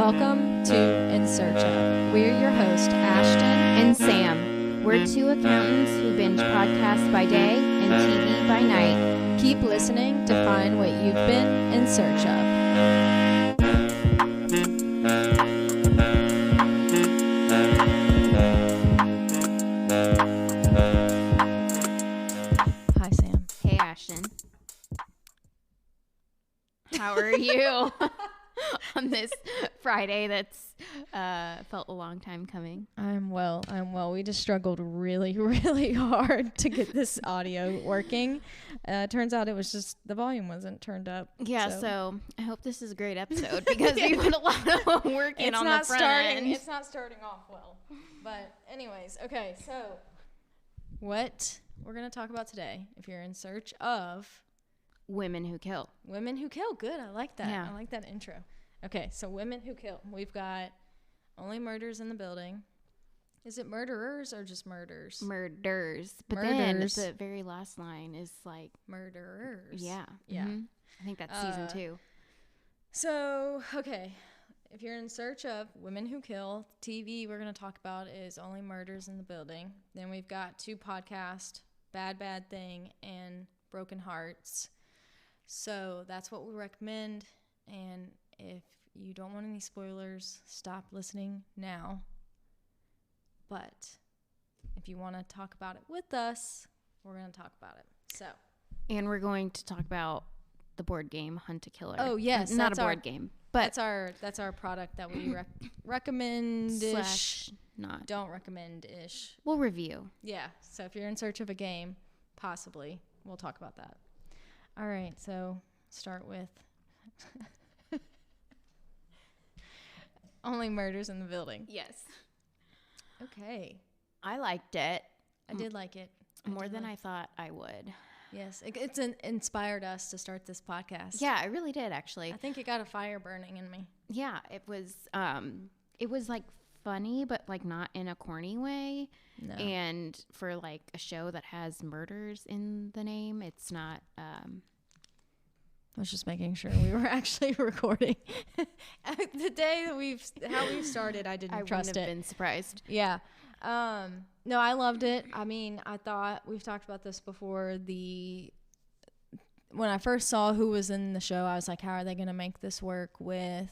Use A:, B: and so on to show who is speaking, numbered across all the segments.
A: Welcome to In Search Of. We're your hosts, Ashton
B: and Sam. We're two accountants who binge podcasts by day and TV by night.
A: Keep listening to find what you've been in search of. Hi, Sam.
B: Hey, Ashton. How are you on this Friday that's felt a long time coming?
A: I'm well. We just struggled really hard to get this audio working. Turns out it was just the volume wasn't turned up.
B: Yeah, so I hope this is a great episode because we've been a lot of working on the front end.
A: It's not starting off well. But anyways, okay, so what we're going to talk about today, if you're in search of...
B: Women who kill.
A: Women who kill. Good. I like that.
B: Yeah.
A: I like that intro. Okay, so women who kill. We've got only murders in the building. Is it murderers or just murders?
B: Murders. But then the very last line is like...
A: Murderers.
B: Yeah.
A: Yeah.
B: Mm-hmm. I think that's season 2.
A: So, okay. If you're in search of women who kill, TV we're going to talk about is Only Murders in the Building. Then we've got 2 podcasts, Bad Thing and Broken Hearts. So that's what we recommend. And if you don't want any spoilers, stop listening now. But if you want to talk about it with us, we're going to talk about it. So,
B: and we're going to talk about the board game Hunt a Killer.
A: Oh, yes.
B: Not a board game, but
A: that's our product that we recommend-ish.
B: / not.
A: Don't recommend-ish.
B: We'll review.
A: Yeah. So if you're in search of a game, possibly, we'll talk about that. All right. So start with Only Murders in the Building.
B: Yes.
A: Okay.
B: I liked it.
A: I did like it.
B: More than I thought I would.
A: Yes. It's inspired us to start this podcast.
B: Yeah, it really did, actually.
A: I think it got a fire burning in me.
B: Yeah, it was like funny, but like not in a corny way.
A: No.
B: And for like a show that has murders in the name, it's not. I
A: was just making sure we were actually recording. The day that how we've started, I didn't trust it.
B: I wouldn't have been surprised.
A: Yeah. No, I loved it. I mean, I thought we've talked about this before. When I first saw who was in the show, I was like, how are they going to make this work with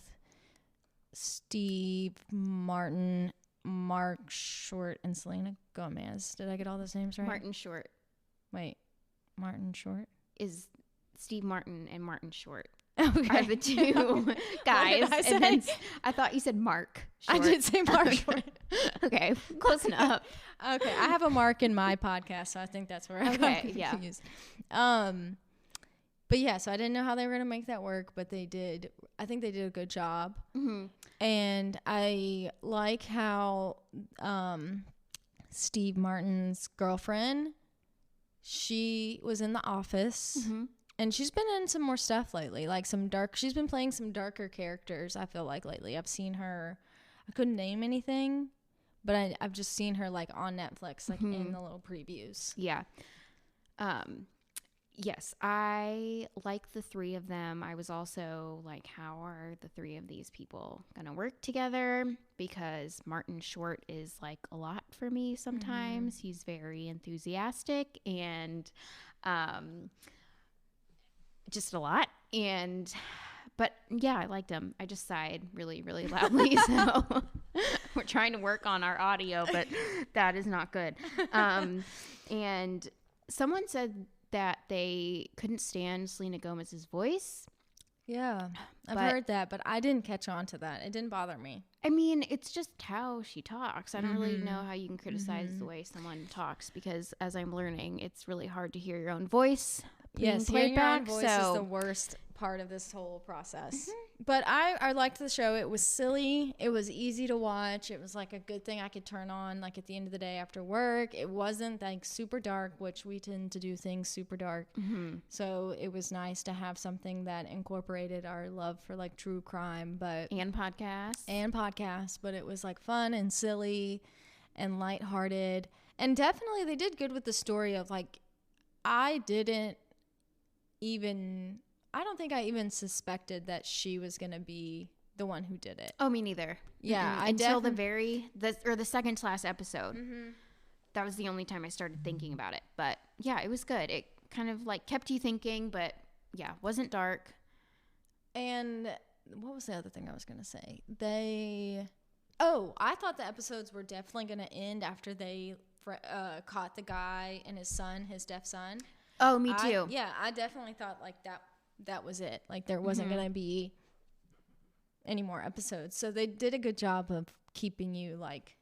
A: Steve Martin, Mark Short, and Selena Gomez? Did I get all those names right?
B: Martin Short.
A: Wait, Martin Short?
B: Is Steve Martin and Martin Short.
A: Okay.
B: Are the 2 guys.
A: What did I say?
B: And then I thought you said Mark Short.
A: I did say Mark Short.
B: Okay, close enough.
A: Okay, I have a Mark in my podcast, so I think that's where I got confused. Yeah. But yeah, so I didn't know how they were going to make that work, but they did. I think they did a good job. Mm-hmm. And I like how Steve Martin's girlfriend, she was in The Office. Mm-hmm. And she's been in some more stuff lately, like she's been playing some darker characters, I feel like, lately. I've seen her, I couldn't name anything, but I've just seen her, like, on Netflix, like, in the little previews.
B: Yeah. Yes, I like the 3 of them. I was also like, how are the 3 of these people going to work together? Because Martin Short is, like, a lot for me sometimes. Mm-hmm. He's very enthusiastic and... just a lot. But yeah, I liked him. I just sighed really loudly. So we're trying to work on our audio, but that is not good. And someone said that they couldn't stand Selena Gomez's voice.
A: Yeah, I've heard that, but I didn't catch on to that. It didn't bother me.
B: I mean, it's just how she talks. I don't really know how you can criticize the way someone talks, because as I'm learning, it's really hard to hear your own voice.
A: Yes, hearing your own voice is the worst part of this whole process. Mm-hmm. But I liked the show. It was silly. It was easy to watch. It was like a good thing I could turn on like at the end of the day after work. It wasn't like super dark, which we tend to do things super dark. Mm-hmm. So it was nice to have something that incorporated our love for like true crime,
B: and podcasts.
A: But it was like fun and silly and lighthearted. And definitely they did good with the story of like, I don't think I even suspected that she was going to be the one who did it.
B: Oh, me neither.
A: Yeah,
B: until the second to last episode. Mm-hmm. That was the only time I started thinking about it. But yeah, it was good. It kind of like kept you thinking, but yeah, wasn't dark.
A: And what was the other thing I was going to say? I thought the episodes were definitely going to end after they caught the guy and his son, his deaf son.
B: Oh, me too.
A: I definitely thought like that was it. Like there wasn't going to be any more episodes. So they did a good job of keeping you like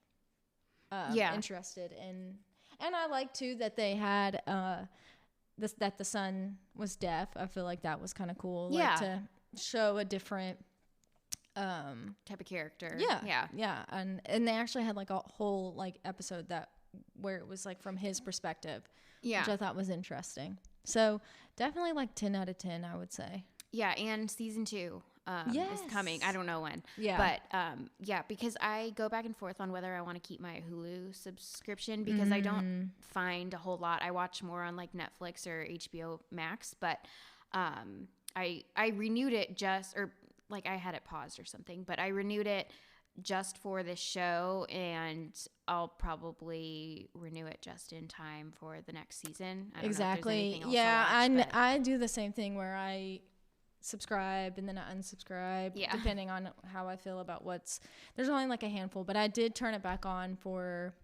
A: interested in. And I like too that they had that the son was deaf. I feel like that was kind of cool.
B: Yeah.
A: Like, to show a different
B: type of character.
A: Yeah. And they actually had like a whole like episode where it was like from his perspective. Yeah. Which I thought was interesting. So definitely like 10 out of 10, I would say.
B: Yeah. And season 2 is coming. I don't know when. Yeah. But because I go back and forth on whether I want to keep my Hulu subscription because I don't find a whole lot. I watch more on like Netflix or HBO Max, but I renewed it I had it paused or something, but I renewed it just for this show, and I'll probably renew it just in time for the next season. I don't know if there's anything else to watch,
A: I do the same thing where I subscribe and then I unsubscribe depending on how I feel about there's only like a handful, but I did turn it back on for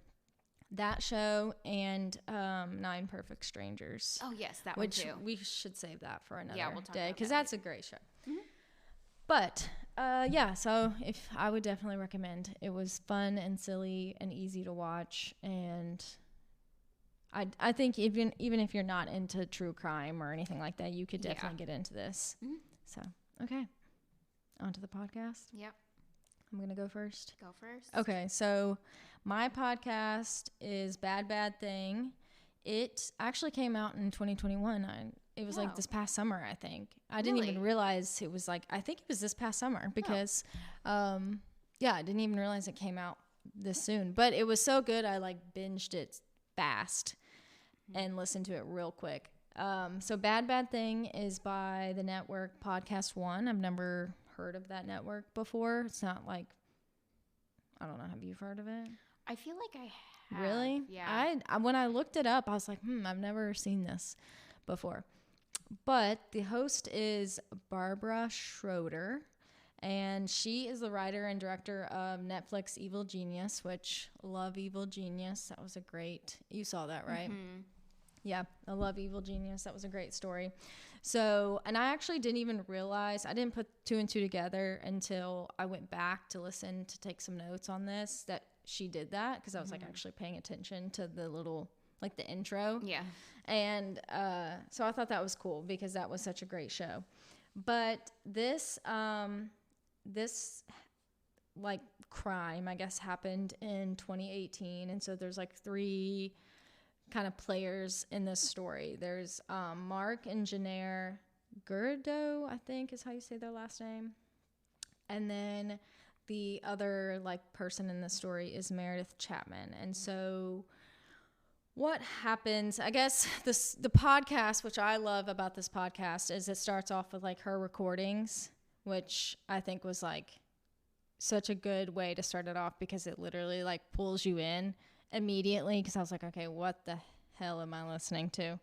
A: that show and 9 Perfect Strangers.
B: Oh yes, that one too.
A: We should save that for another
B: we'll
A: day because that's a great show. Mm-hmm. But so if I would definitely recommend. It was fun and silly and easy to watch, and I think even if you're not into true crime or anything like that, you could definitely get into this. Mm-hmm. So okay, on to the podcast.
B: Yep.
A: I'm gonna go first.
B: Go first.
A: Okay, so my podcast is Bad Bad Thing. It actually came out in 2021. It was like this past summer, I think. I didn't even realize it was like, I think it was this past summer because, I didn't even realize it came out this soon. But it was so good, I like binged it fast and listened to it real quick. So Bad Bad Thing is by the network PodcastOne. I've never heard of that network before. It's not like, I don't know, have you heard of it?
B: I feel like I have.
A: Really?
B: Yeah.
A: When I looked it up, I was like, I've never seen this before. But the host is Barbara Schroeder, and she is the writer and director of Netflix Evil Genius, which love Evil Genius. That was you saw that, right? Mm-hmm. Yeah, I love Evil Genius. That was a great story. So, and I actually didn't even realize, I didn't put 2 and 2 together until I went back to listen to take some notes on this, that she did that, because I was like actually paying attention to the little, like the intro.
B: Yeah.
A: And so I thought that was cool because that was such a great show. But this like crime, I guess, happened in 2018. And so there's like 3 kind of players in this story. There's Mark and Janaire Gurdo, I think is how you say their last name. And then the other like person in the story is Meredith Chapman. And so what happens, I guess the podcast, which I love about this podcast, is it starts off with like her recordings, which I think was like such a good way to start it off because it literally like pulls you in immediately, because I was like, okay, what the hell am I listening to?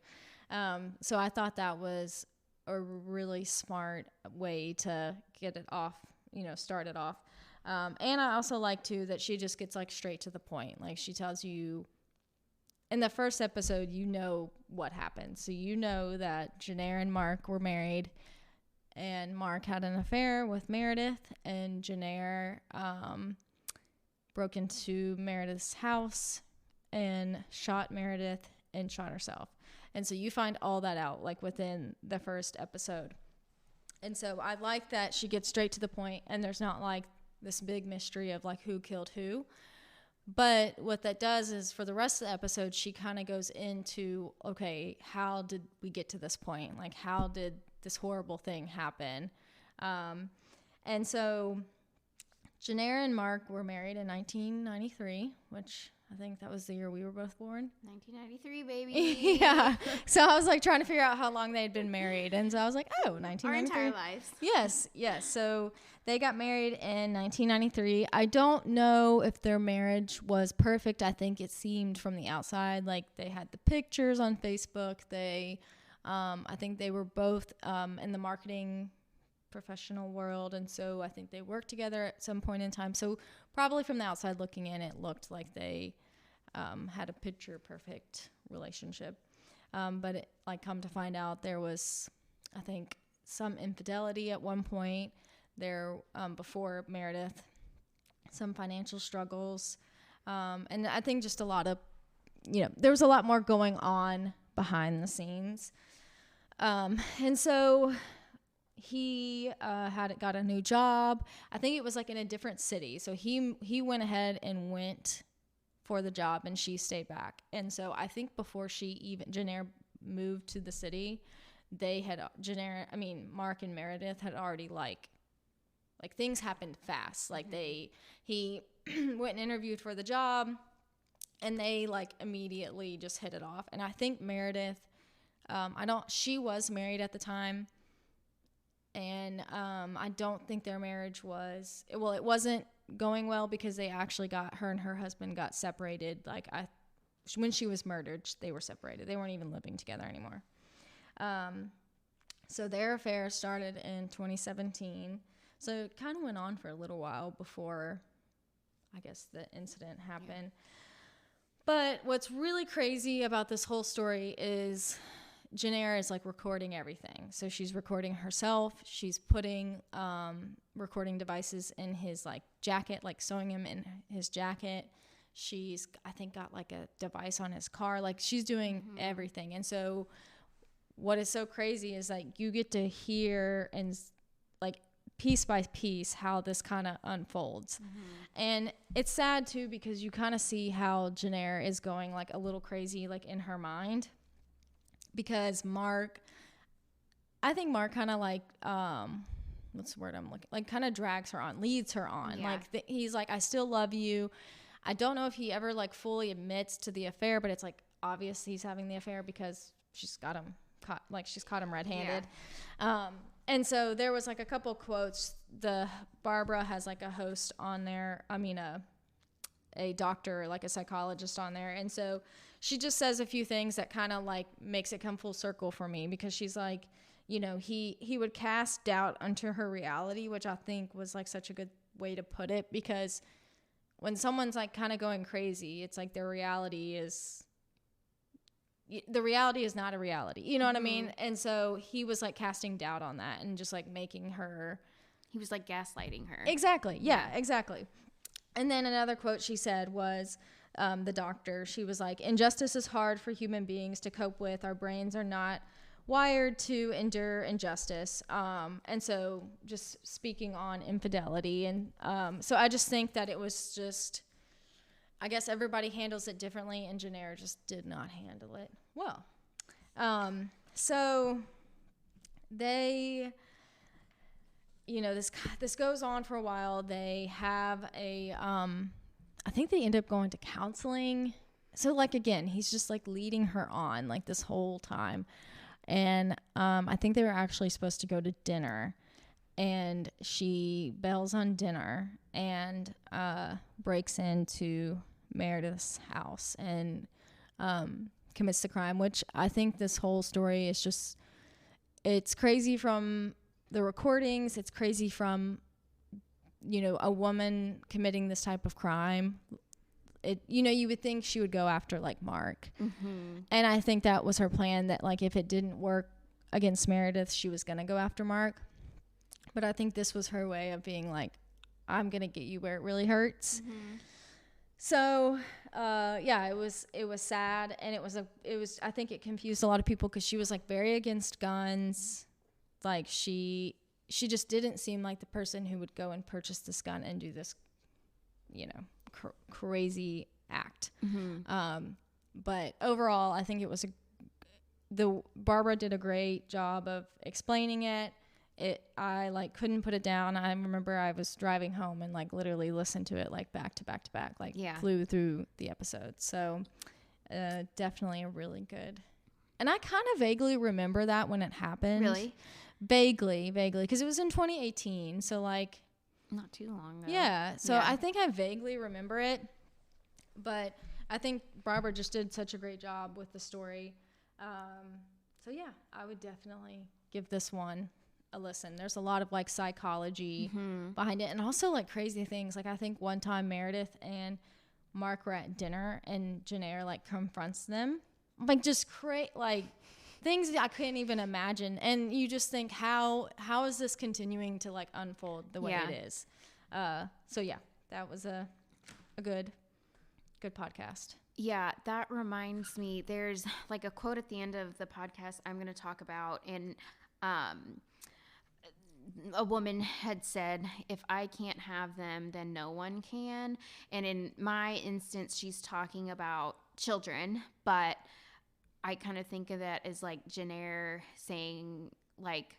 A: So I thought that was a really smart way to get it off, start it off. And I also like too that she just gets like straight to the point. Like she tells you in the first episode, what happened. So that Janaire and Mark were married, and Mark had an affair with Meredith, and Janaire broke into Meredith's house and shot Meredith and shot herself. And so you find all that out like within the first episode. And so I like that she gets straight to the point, and there's not like this big mystery of like who killed who. But what that does is for the rest of the episode, she kind of goes into, okay, how did we get to this point? Like, how did this horrible thing happen? And so Janaire and Mark were married in 1993, which I think that was the year we were both born.
B: 1993, baby.
A: Yeah. So I was like trying to figure out how long they had been married. And so I was like, oh, 1993.
B: Our entire lives.
A: Yes. So they got married in 1993. I don't know if their marriage was perfect. I think it seemed from the outside like they had the pictures on Facebook. I think they were both in the marketing professional world, and so I think they worked together at some point in time. So probably from the outside looking in, it looked like they had a picture perfect relationship. But it, like, come to find out, there was, I think, some infidelity at one point there before Meredith, some financial struggles, and I think just a lot of, there was a lot more going on behind the scenes. And so he got a new job. I think it was like in a different city. So he went ahead and went for the job, and she stayed back. And so I think before Jenner moved to the city, Mark and Meredith had already like things happened fast. Like he went and interviewed for the job, and they like immediately just hit it off. And I think Meredith, she was married at the time. And I don't think their marriage it wasn't going well, because her and her husband got separated. Like when she was murdered, they were separated. They weren't even living together anymore. So their affair started in 2017. So it kind of went on for a little while before, I guess, the incident happened. Yeah. But what's really crazy about this whole story is Jenner is like recording everything. So she's recording herself. She's putting recording devices in his like jacket, like sewing him in his jacket. She's, I think, got like a device on his car. Like she's doing everything. And so what is so crazy is like you get to hear and like piece by piece how this kind of unfolds. And it's sad too, because you kind of see how Jenner is going like a little crazy like in her mind. Because I think Mark kind of like, what's the word I'm looking, like kind of drags her on, leads her on. Yeah. Like he's like, I still love you. I don't know if he ever like fully admits to the affair, but it's like obvious he's having the affair because she's got him caught, like she's caught him red-handed. Yeah. And so there was like a couple quotes. Barbara has like a host on there. A doctor, like a psychologist on there. And so she just says a few things that kind of like makes it come full circle for me, because she's like, he would cast doubt onto her reality, which I think was like such a good way to put it, because when someone's like kind of going crazy, it's like the reality is not a reality. You know what I mean? And so he was like casting doubt on that and just like making her.
B: He was like gaslighting her.
A: Exactly. Yeah, exactly. And then another quote she said was, the doctor, she was like, injustice is hard for human beings to cope with. Our brains are not wired to endure injustice. And so just speaking on infidelity. And so I just think that it was just, I guess everybody handles it differently, and Jenner just did not handle it well. So they, this goes on for a while. They have I think they end up going to counseling. So like, again, he's just like leading her on like this whole time. And I think they were actually supposed to go to dinner, and she bails on dinner and breaks into Meredith's house and commits the crime, which I think this whole story is just, it's crazy from the recordings. It's crazy from, a woman committing this type of crime. You would think she would go after like Mark. And I think that was her plan, that like if it didn't work against Meredith, she was going to go after Mark. But I think this was her way of being like, I'm going to get you where it really hurts. So, it was sad. And I think it confused a lot of people, because she was like very against guns. Like she just didn't seem like the person who would go and purchase this gun and do this, crazy act. But overall, I think it was Barbara did a great job of explaining it. I like couldn't put it down. I remember I was driving home and like literally listened to it like back to back to back, like flew through the episodes. So definitely a really good. And I kind of vaguely remember that when it happened.
B: Really?
A: Vaguely, because it was in 2018. So like
B: not too long ago.
A: Yeah. So I think I vaguely remember it, but I think Barbara just did such a great job with the story. So yeah, I would definitely give this one a listen. There's a lot of like psychology behind it, and also like crazy things. Like I think one time Meredith and Mark were at dinner, and Janae like confronts them, like just like things I couldn't even imagine. And you just think, how is this continuing to like unfold the way it is? So yeah, that was a good podcast.
B: Yeah, that reminds me, there's like a quote at the end of the podcast I'm going to talk about, and a woman had said, if I can't have them, then no one can. And in my instance, she's talking about children, but I kind of think of that as like Jenner saying like,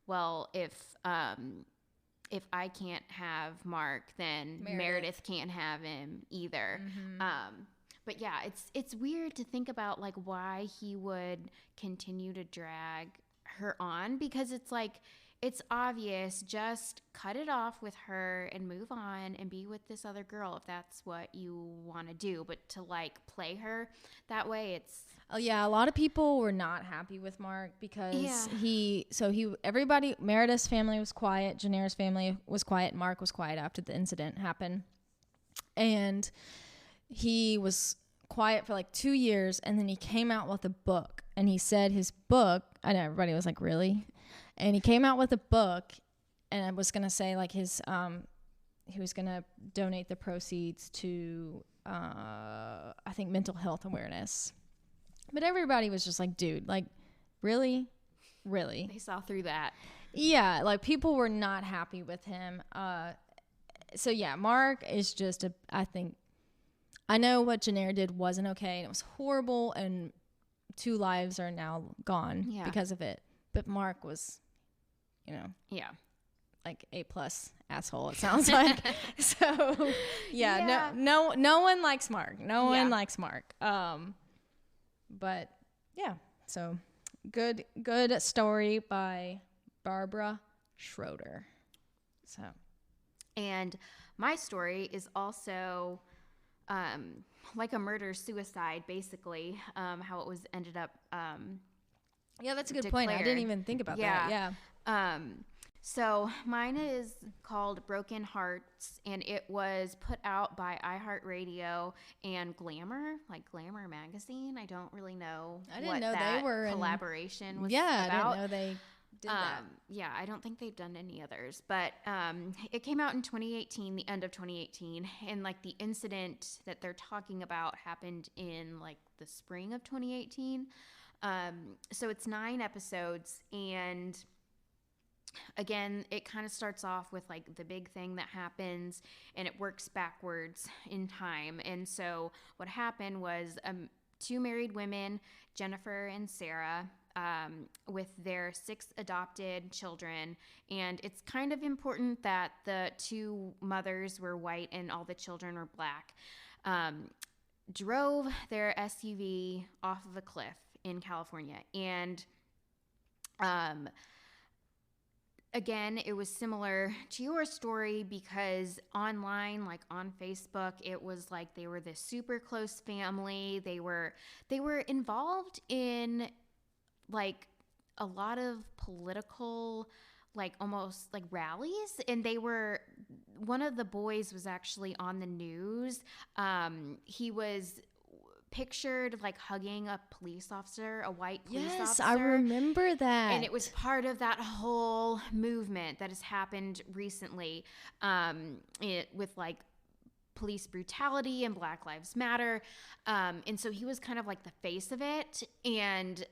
B: well, if I can't have Mark, then Meredith can't have him either. But yeah, it's weird to think about like why he would continue to drag her on, because it's like, it's obvious, just cut it off with her and move on and be with this other girl if that's what you want to do. But to like play her that way, it's...
A: Oh yeah, a lot of people were not happy with Mark because everybody, Meredith's family was quiet, Janae's family was quiet, Mark was quiet after the incident happened. And he was quiet for like 2 years, and then he came out with a book, and he said his book, I know everybody was like, really? And he came out with a book, and I was going to say like his, he was going to donate the proceeds to, I think mental health awareness. But everybody was just like, dude, like, really? Really?
B: They saw through that.
A: Yeah, like people were not happy with him. So yeah, Mark is just I think, I know what Janae did wasn't okay, and it was horrible, and 2 lives are now gone because of it. But Mark was, like A+ asshole, it sounds like. So no one likes Mark. No one likes Mark. But yeah, so good story by Barbara Schroeder. So, and
B: my story is also like a murder-suicide, basically, how it was ended up
A: yeah, that's a good point. I didn't even think about that. Yeah.
B: So mine is called Broken Harts, and it was put out by iHeartRadio and Glamour, like Glamour magazine. I don't really know.
A: I didn't know they were
B: collaboration was
A: about.
B: I
A: didn't know they did that.
B: Yeah, I don't think they've done any others, but it came out in 2018, the end of 2018, and like the incident that they're talking about happened in like the spring of 2018. So it's 9 episodes, and again, it kind of starts off with like the big thing that happens, and it works backwards in time. And so what happened was 2 married women, Jennifer and Sarah, with their 6 adopted children. And it's kind of important that the 2 mothers were white and all the children were black, drove their SUV off of a cliff in California. And again, it was similar to your story, because online, like on Facebook, it was like they were this super close family. They were involved in like a lot of political, like almost like rallies, and one of the boys was actually on the news. He was pictured like hugging a police officer, a white police officer.
A: Yes, I remember that.
B: And it was part of that whole movement that has happened recently, with like police brutality and Black Lives Matter. And so he was kind of like the face of it. And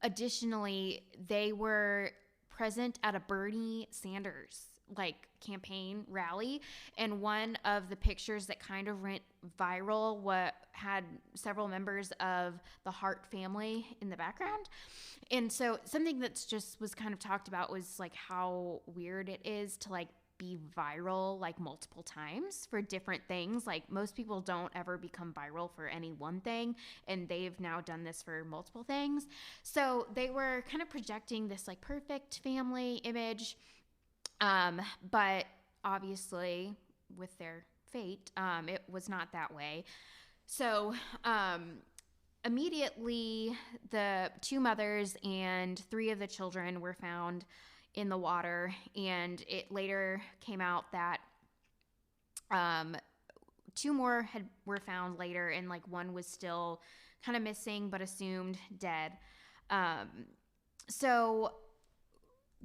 B: additionally, they were present at a Bernie Sanders like campaign rally, and one of the pictures that kind of went viral had several members of the Hart family in the background. And so something that's just was kind of talked about was like how weird it is to like be viral like multiple times for different things. Like most people don't ever become viral for any one thing, and they've now done this for multiple things. So they were kind of projecting this like perfect family image, but obviously with their fate, it was not that way. So immediately the 2 mothers and 3 of the children were found in the water, and it later came out that 2 more were found later, and like one was still kind of missing but assumed dead. So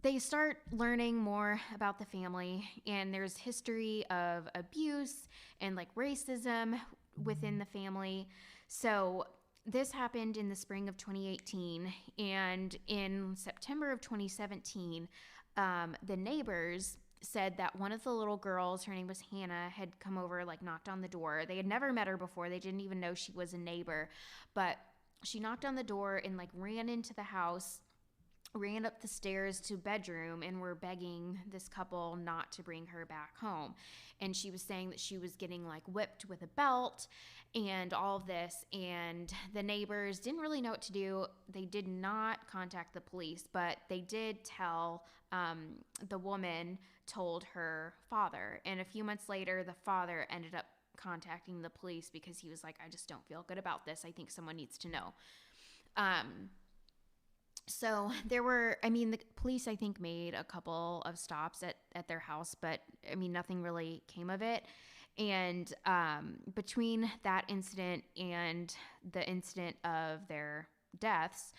B: they start learning more about the family, and there's history of abuse and like racism within the family. So this happened in the spring of 2018, and in September of 2017, the neighbors said that one of the little girls, her name was Hannah, had come over, like knocked on the door. They had never met her before. They didn't even know she was a neighbor, but she knocked on the door and like ran into the house, ran up the stairs to bedroom, and were begging this couple not to bring her back home. And she was saying that she was getting like whipped with a belt and all of this, and the neighbors didn't really know what to do. They did not contact the police, but they did tell, the woman told her father, and a few months later the father ended up contacting the police because he was like, I just don't feel good about this. I think someone needs to know. So there were, the police, I think, made a couple of stops at their house, but nothing really came of it. And between that incident and the incident of their deaths,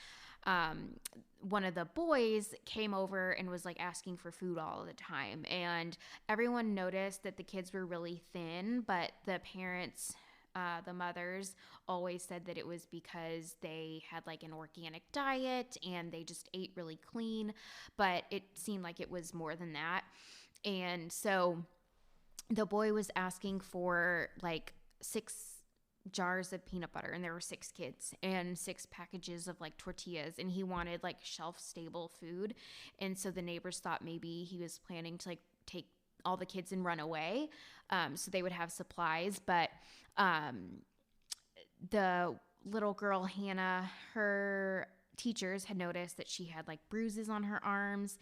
B: one of the boys came over and was like asking for food all the time. And everyone noticed that the kids were really thin, but the parents, the mothers, always said that it was because they had like an organic diet and they just ate really clean, but it seemed like it was more than that. And so the boy was asking for like 6 jars of peanut butter, and there were 6 kids, and 6 packages of like tortillas, and he wanted like shelf stable food. And so the neighbors thought maybe he was planning to like take all the kids and run away, so they would have supplies. But the little girl Hannah, her teachers had noticed that she had like bruises on her arms,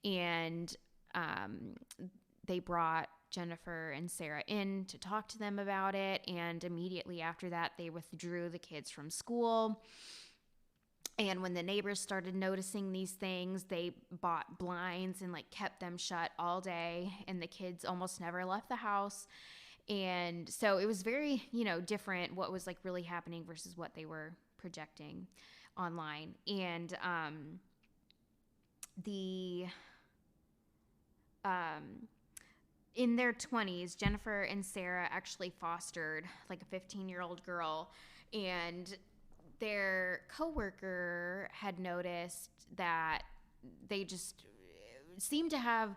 B: and they brought Jennifer and Sarah in to talk to them about it. And immediately after that, they withdrew the kids from school. And when the neighbors started noticing these things, they bought blinds and like kept them shut all day, and the kids almost never left the house. And so it was very, different what was like really happening versus what they were projecting online. And in their 20s, Jennifer and Sarah actually fostered like a 15-year-old girl, and their coworker had noticed that they just seemed to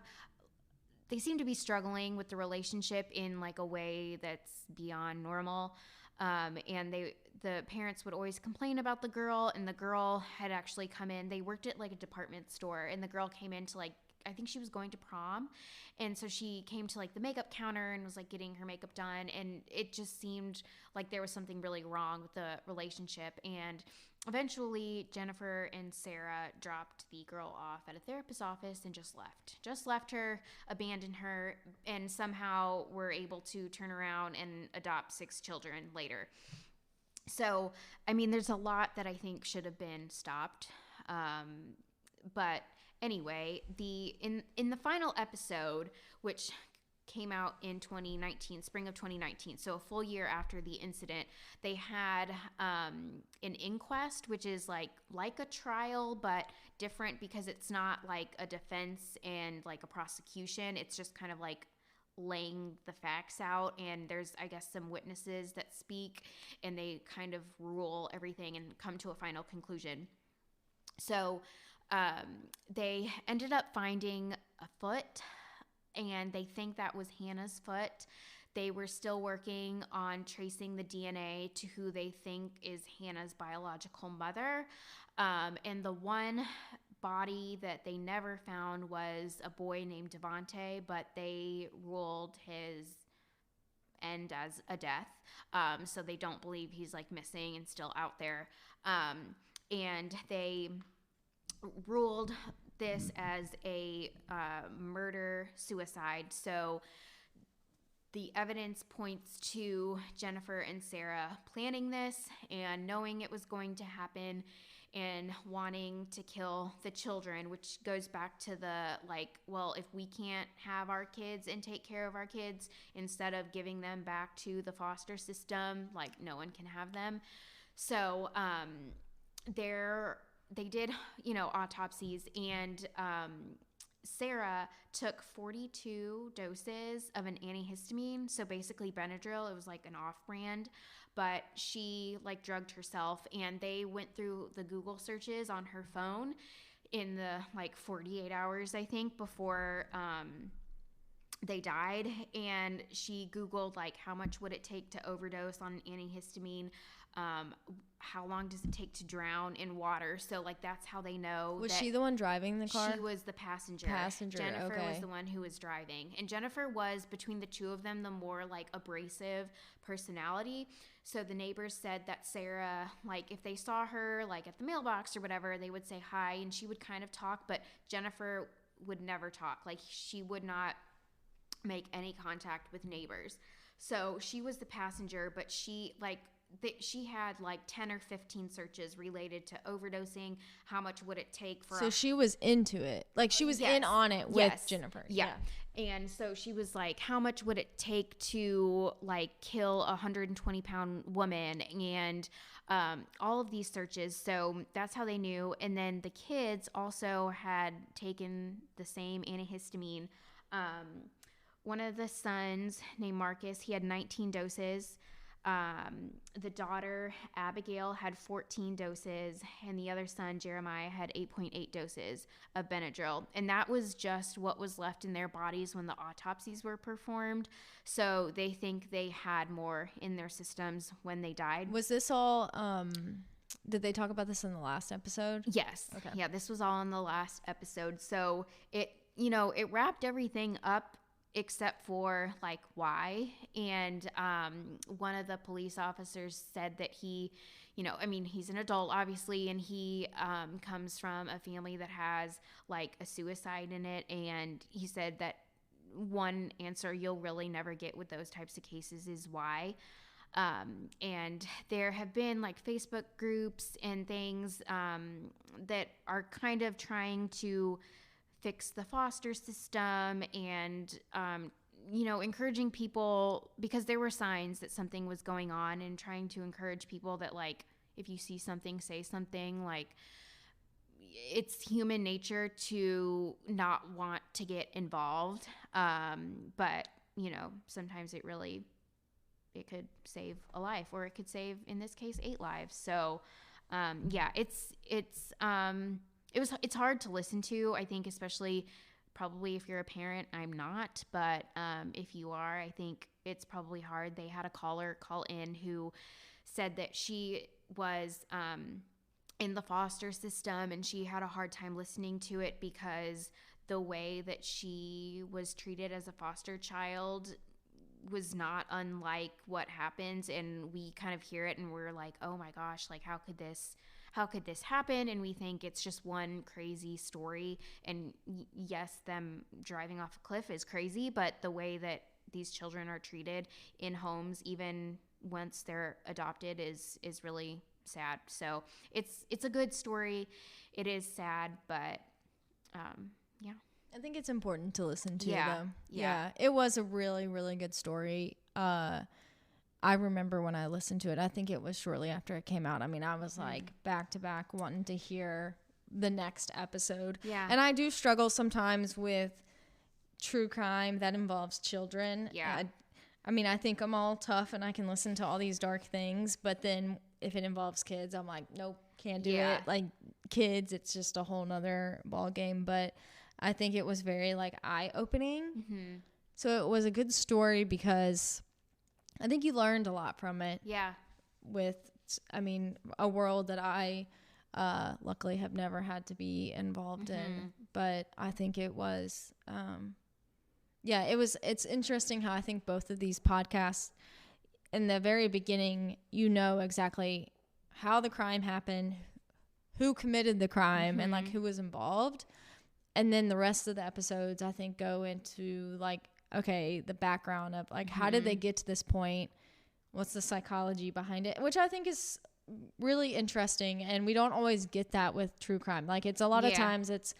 B: be struggling with the relationship in like a way that's beyond normal. And the parents would always complain about the girl, and the girl had actually come in. They worked at like a department store, and the girl came in to like, I think she was going to prom. And so she came to like the makeup counter and was like getting her makeup done. And it just seemed like there was something really wrong with the relationship. And eventually Jennifer and Sarah dropped the girl off at a therapist's office and just left her, abandoned her, and somehow were able to turn around and adopt 6 children later. So, there's a lot that I think should have been stopped. But anyway, in the final episode, which came out in 2019, spring of 2019, so a full year after the incident, they had an inquest, which is like a trial, but different because it's not like a defense and like a prosecution. It's just kind of like laying the facts out, and there's, I guess, some witnesses that speak, and they kind of rule everything and come to a final conclusion. So they ended up finding a foot and they think that was Hannah's foot. They were still working on tracing the DNA to who they think is Hannah's biological mother. And the one body that they never found was a boy named Devontae, but they ruled his end as a death. So they don't believe he's like missing and still out there. And they ruled this as a murder-suicide. So the evidence points to Jennifer and Sarah planning this and knowing it was going to happen and wanting to kill the children, which goes back to the, like, well, if we can't have our kids and take care of our kids instead of giving them back to the foster system, like, no one can have them. So they did, autopsies, and Sarah took 42 doses of an antihistamine, so basically Benadryl. It was like an off-brand, but she like drugged herself, and they went through the Google searches on her phone in the like 48 hours, I think, before they died, and she Googled like how much would it take to overdose on an antihistamine, how long does it take to drown in water? So like that's how they know.
A: Was she the one driving the car?
B: She was the passenger. Jennifer was the one who was driving, and Jennifer was, between the two of them, the more like abrasive personality. So the neighbors said that Sarah, like if they saw her like at the mailbox or whatever, they would say hi and she would kind of talk, but Jennifer would never talk. Like she would not make any contact with neighbors. So she was the passenger, but she had like 10 or 15 searches related to overdosing. How much would it take for
A: So she was into it. Like she was in on it with Jennifer.
B: Yeah. And so she was like, how much would it take to like kill a 120-pound woman, and all of these searches. So that's how they knew. And then the kids also had taken the same antihistamine. One of the sons, named Marcus, he had 19 doses. The daughter, Abigail, had 14 doses, and the other son, Jeremiah, had 8.8 doses of Benadryl. And that was just what was left in their bodies when the autopsies were performed. So they think they had more in their systems when they died.
A: Was this all, did they talk about this in the last episode?
B: Yes.
A: Okay.
B: Yeah, this was all in the last episode. So it wrapped everything up except for like why. And one of the police officers said that he, he's an adult obviously, and he comes from a family that has like a suicide in it, and he said that one answer you'll really never get with those types of cases is why. And there have been like Facebook groups and things that are kind of trying to fix the foster system, and encouraging people, because there were signs that something was going on, and trying to encourage people that like if you see something, say something. Like it's human nature to not want to get involved, but sometimes it could save a life, or it could save, in this case, 8 lives. So it's hard to listen to, I think, especially probably if you're a parent. I'm not, but if you are, I think it's probably hard. They had a caller call in who said that she was in the foster system, and she had a hard time listening to it because the way that she was treated as a foster child was not unlike what happens, and we kind of hear it and we're like, oh my gosh, like how could this happen? And we think it's just one crazy story. And yes, them driving off a cliff is crazy, but the way that these children are treated in homes, even once they're adopted, is really sad. So it's a good story. It is sad, but yeah.
A: I think it's important to listen to,
B: Yeah.
A: though.
B: Yeah.
A: It was a really, really good story. I remember when I listened to it, I think it was shortly after it came out. I mean, I was like back to back wanting to hear the next episode.
B: Yeah.
A: And I do struggle sometimes with true crime that involves children.
B: Yeah.
A: I think I'm all tough and I can listen to all these dark things, but then if it involves kids, I'm like, nope, can't do it. Like kids, it's just a whole nother ball game. But I think it was very like eye-opening.
B: Mm-hmm.
A: So it was a good story because I think you learned a lot from it.
B: Yeah.
A: With, I mean, a world that I luckily have never had to be involved in. But I think it was, it's interesting how I think both of these podcasts, in the very beginning, you know exactly how the crime happened, who committed the crime, and like who was involved. And then the rest of the episodes, I think, go into like, okay, the background of like, how did they get to this point? What's the psychology behind it? Which I think is really interesting. And we don't always get that with true crime. Like, it's a lot of times it's,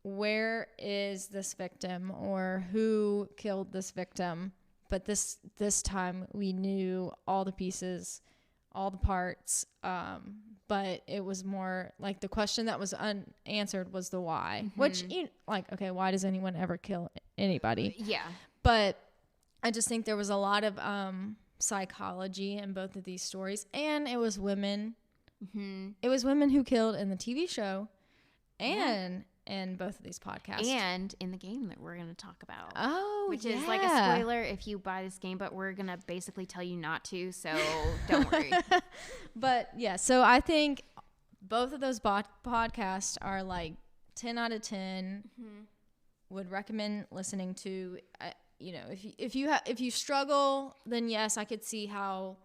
A: where is this victim, or who killed this victim? But this time we knew all the pieces, all the parts. But it was more like the question that was unanswered was the why, which, like, okay, why does anyone ever kill anybody?
B: Yeah.
A: But I just think there was a lot of psychology in both of these stories. And it was women. It was women who killed in the TV show and in both of these podcasts.
B: And in the game that we're going to talk about.
A: Oh,
B: which is like a spoiler if you buy this game, but we're going to basically tell you not to, so don't worry.
A: But yeah, so I think both of those podcasts are like 10 out of 10. Would recommend listening to. You know, if you struggle, then yes, I could see how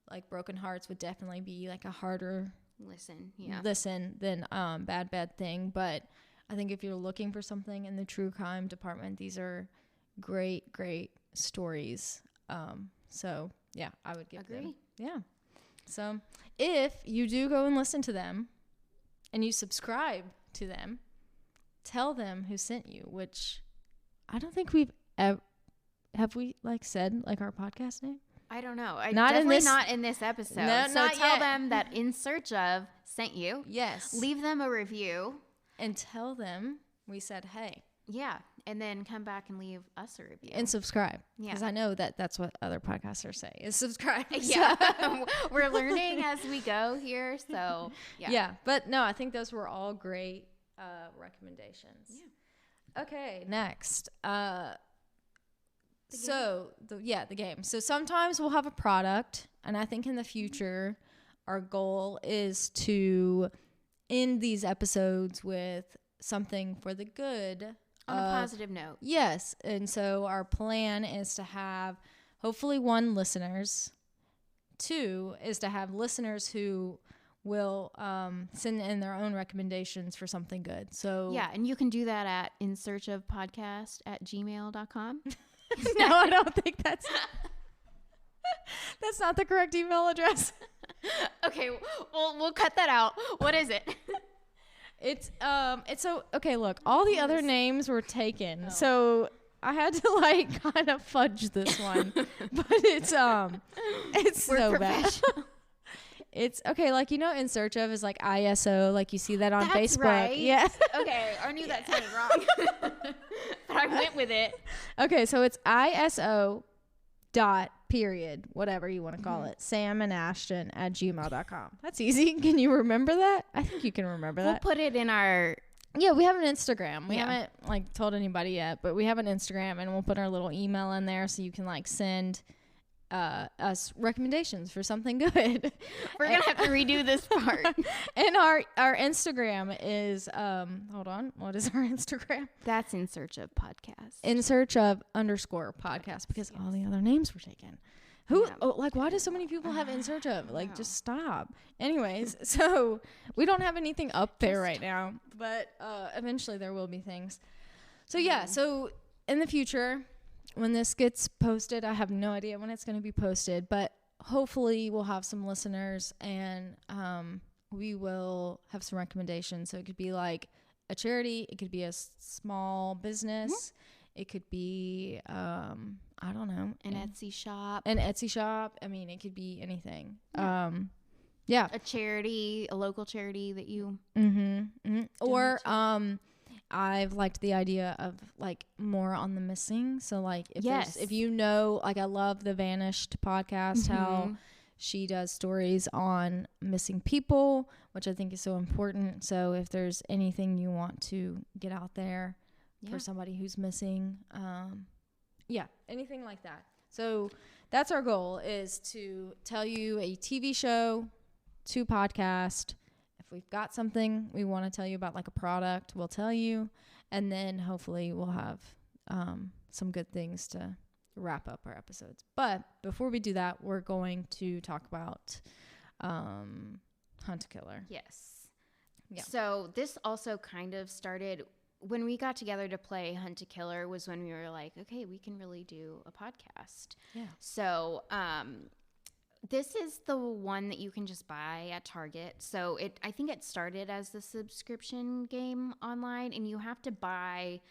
A: like Broken Hearts would definitely be like a harder listen than Bad Thing. But I think if you're looking for something in the true crime department, these are great stories. So yeah, I would give them. Yeah. So if you do go and listen to them and you subscribe to them, tell them who sent you, which I don't think we've ever. Have we like said like our podcast name?
B: I don't know. Definitely not in this episode.
A: No,
B: so
A: not
B: tell
A: yet.
B: them that In Search Of sent you.
A: Yes.
B: Leave them a review.
A: And tell them we said, hey.
B: Yeah. And then come back and leave us a review.
A: And subscribe.
B: Yeah.
A: Because I know that's what other podcasters say is subscribe.
B: Yeah. We're learning as we go here. So, yeah.
A: Yeah. But no, I think those were all great recommendations. Yeah. Okay. Next. The game. So sometimes we'll have a product, and I think in the future, our goal is to end these episodes with something for the good.
B: On a positive note.
A: Yes. And so our plan is to have hopefully 1, listeners. 2 is to have listeners who will send in their own recommendations for something good. So
B: yeah, and you can do that at insearchofpodcast@gmail.com.
A: No, I don't think that's not the correct email address.
B: Okay, well, we'll cut that out. What is it?
A: It's so okay, look, all the other names were taken. So I had to like kind of fudge this one. But it's so bad. It's okay, like, you know, In Search Of is like ISO, like you see that on
B: That's
A: Facebook.
B: Right.
A: Yeah.
B: Okay, I knew that sounded wrong. But I went with it.
A: Okay, so it's ISO dot period, whatever you want to call it, Sam and Ashton at gmail.com. That's easy. Can you remember that? I think you can remember that.
B: We'll put it in our...
A: Yeah, we have an Instagram. We haven't like told anybody yet, but we have an Instagram, and we'll put our little email in there so you can like send us recommendations for something good.
B: We're gonna have to redo this part.
A: And our Instagram is hold on, what is our Instagram?
B: That's In Search Of Podcast.
A: In Search Of _podcast, because all the other names were taken. Why do so many people have In Search Of? Like, just stop. Anyways, so we don't have anything up there right now, but eventually there will be things. So yeah, so in the future, when this gets posted, I have no idea when it's going to be posted, but hopefully we'll have some listeners, and we will have some recommendations. So it could be like a charity, it could be a small business, it could be I don't know,
B: an Etsy shop.
A: I mean, it could be anything.
B: Yeah. A charity, a local charity that you
A: or I've liked the idea of like more on the missing. So like if you know, like I love the Vanished podcast, how She does stories on missing people, which I think is so important. So if there's anything you want to get out there for somebody who's missing, anything like that. So that's our goal, is to tell you a TV show, 2 podcasts. If we've got something we want to tell you about, like a product, we'll tell you. And then hopefully we'll have some good things to wrap up our episodes. But before we do that, we're going to talk about Hunt a Killer.
B: Yes.
A: Yeah.
B: So this also kind of started when we got together to play Hunt a Killer, was when we were like, okay, we can really do a podcast.
A: Yeah.
B: So this is the one that you can just buy at Target. So I think it started as the subscription game online, and you have to buy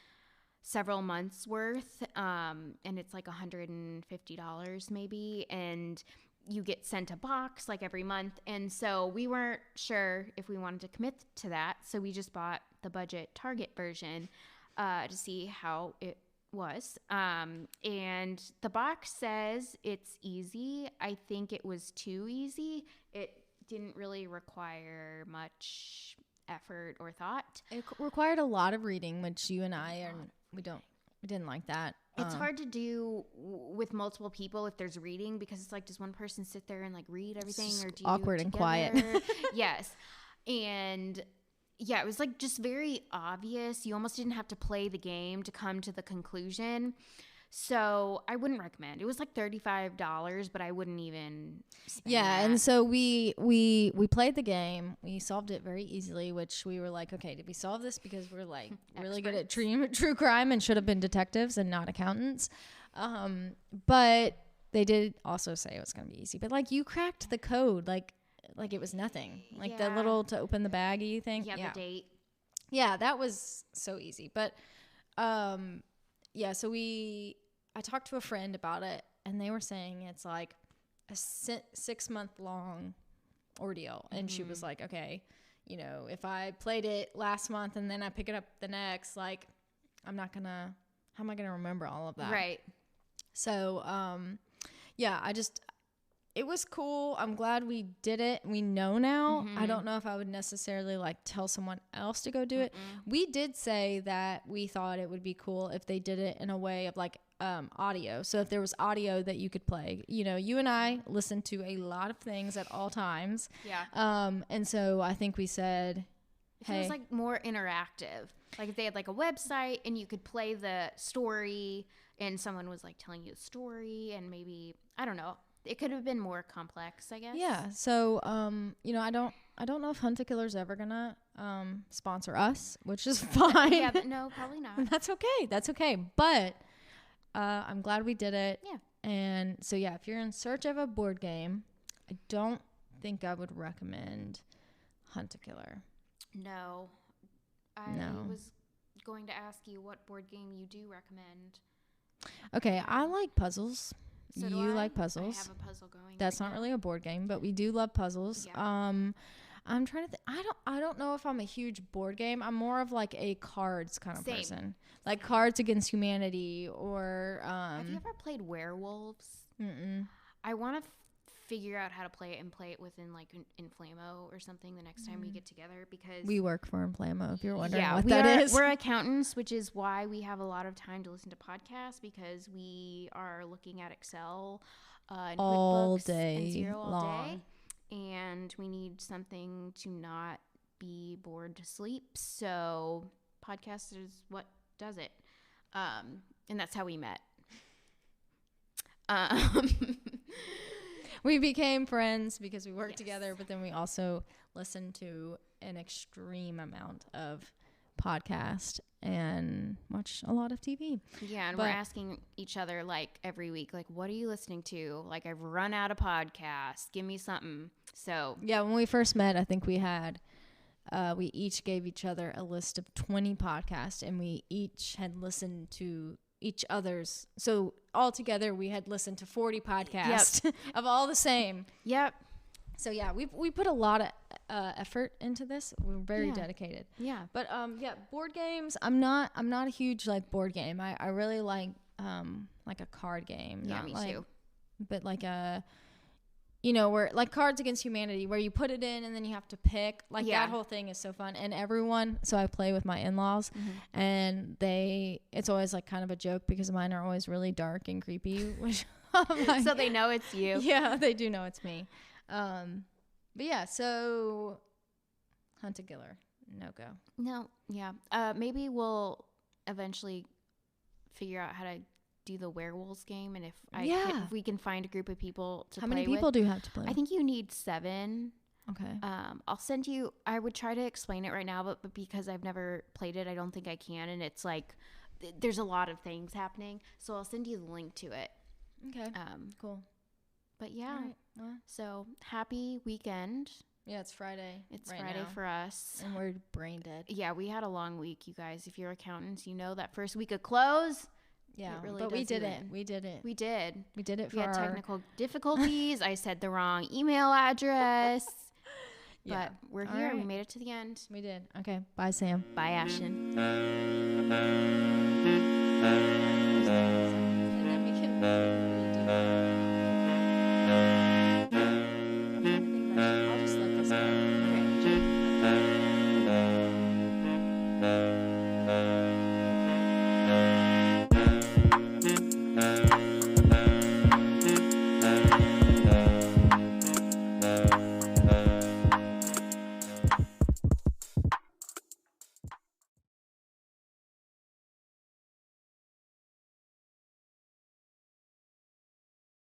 B: several months worth, and it's like $150 maybe, and you get sent a box like every month. And so we weren't sure if we wanted to commit to that, so we just bought the budget Target version to see how it was. And the box says it's easy. I think it was too easy. It didn't really require much effort or thought.
A: It required a lot of reading, which you and I we didn't like that.
B: It's hard to do with multiple people if there's reading, because it's like, does one person sit there and like read everything, or do you
A: awkward and quiet?
B: Yes. And yeah, it was like just very obvious. You almost didn't have to play the game to come to the conclusion. So I wouldn't recommend. It was like $35, but I wouldn't even spend that.
A: And so we played the game. We solved it very easily, which we were like, okay, did we solve this because we're like really good at true crime and should have been detectives and not accountants? But they did also say it was going to be easy. But like, you cracked the code like it was nothing. Like the little to open the baggie thing.
B: Yeah, the date.
A: Yeah, that was so easy. But so I talked to a friend about it, and they were saying it's like a 6-month long ordeal. And she was like, okay, if I played it last month and then I pick it up the next, like, how am I going to remember all of that?
B: Right.
A: So, it was cool. I'm glad we did it. We know now. I don't know if I would necessarily like tell someone else to go do it. We did say that we thought it would be cool if they did it in a way of like audio. So if there was audio that you could play, you and I listen to a lot of things at all times.
B: Yeah.
A: And so I think we said,
B: hey, it was like more interactive. Like if they had like a website and you could play the story and someone was like telling you a story, and maybe, I don't know, it could have been more complex, I guess. Yeah.
A: So, I don't know if Hunt a Killer's ever gonna sponsor us, which is fine.
B: Yeah, but no, probably not.
A: That's okay. But I'm glad we did it.
B: Yeah.
A: And so, if you're in search of a board game, I don't think I would recommend Hunt a Killer.
B: No. I was going to ask you what board game you do recommend.
A: Okay, I like puzzles.
B: So
A: you like puzzles.
B: I have a puzzle going.
A: That's not really a board game, but we do love puzzles.
B: Yeah.
A: I'm trying to think. I don't know if I'm a huge board game. I'm more of like a cards kind of person. Like Cards Against Humanity or
B: have you ever played Werewolves?
A: Mm-mm.
B: I want to figure out how to play it and play it within like Inflamo or something the next time we get together, because
A: we work for Inflamo, if you're wondering what that is.
B: We're accountants, which is why we have a lot of time to listen to podcasts, because we are looking at Excel and
A: all
B: QuickBooks
A: day
B: and Zero all
A: long.
B: Day, and we need something to not be bored to sleep. So podcast is what does it, and that's how we met.
A: We became friends because we worked together, but then we also listened to an extreme amount of podcast and watch a lot of TV.
B: Yeah, and we're asking each other like every week, like, what are you listening to? Like, I've run out of podcasts. Give me something. So
A: yeah, when we first met, I think we each gave each other a list of 20 podcasts, and we each had listened to each other's. So altogether, we had listened to 40 podcasts of all the same.
B: Yep.
A: So yeah, we put a lot of effort into this. We're very dedicated.
B: Yeah.
A: But board games. I'm not a huge like board game. I really like a card game.
B: Yeah, me too.
A: But like you know, where like Cards Against Humanity, where you put it in and then you have to pick. Like that whole thing is so fun. And everyone, so I play with my in-laws, and it's always like kind of a joke because mine are always really dark and creepy. Which like,
B: so they know it's you.
A: Yeah, they do know it's me. But yeah, so Hunt a Killer, no go.
B: No, yeah. Maybe we'll eventually figure out how to do the werewolves game, and if we can find a group of people to play with.
A: How many people do you have to play with?
B: I think you need 7.
A: Okay.
B: I'll send you, I would try to explain it right now, but because I've never played it, I don't think I can, and it's like there's a lot of things happening, so I'll send you the link to it.
A: Okay. Cool.
B: But yeah,
A: right. Well,
B: so happy weekend.
A: Yeah, it's Friday.
B: It's
A: right
B: Friday
A: now.
B: for us.
A: And we're brain dead.
B: Yeah, we had a long week, you guys. If you're accountants, you know that first week of close.
A: Yeah,
B: really
A: but we did it.
B: in.
A: We did it.
B: We did.
A: We did it for
B: We had technical difficulties. I said the wrong email address. But we're here. Right. We made it to the end.
A: We did. Okay. Bye, Sam.
B: Bye, Ashton.
A: And then we can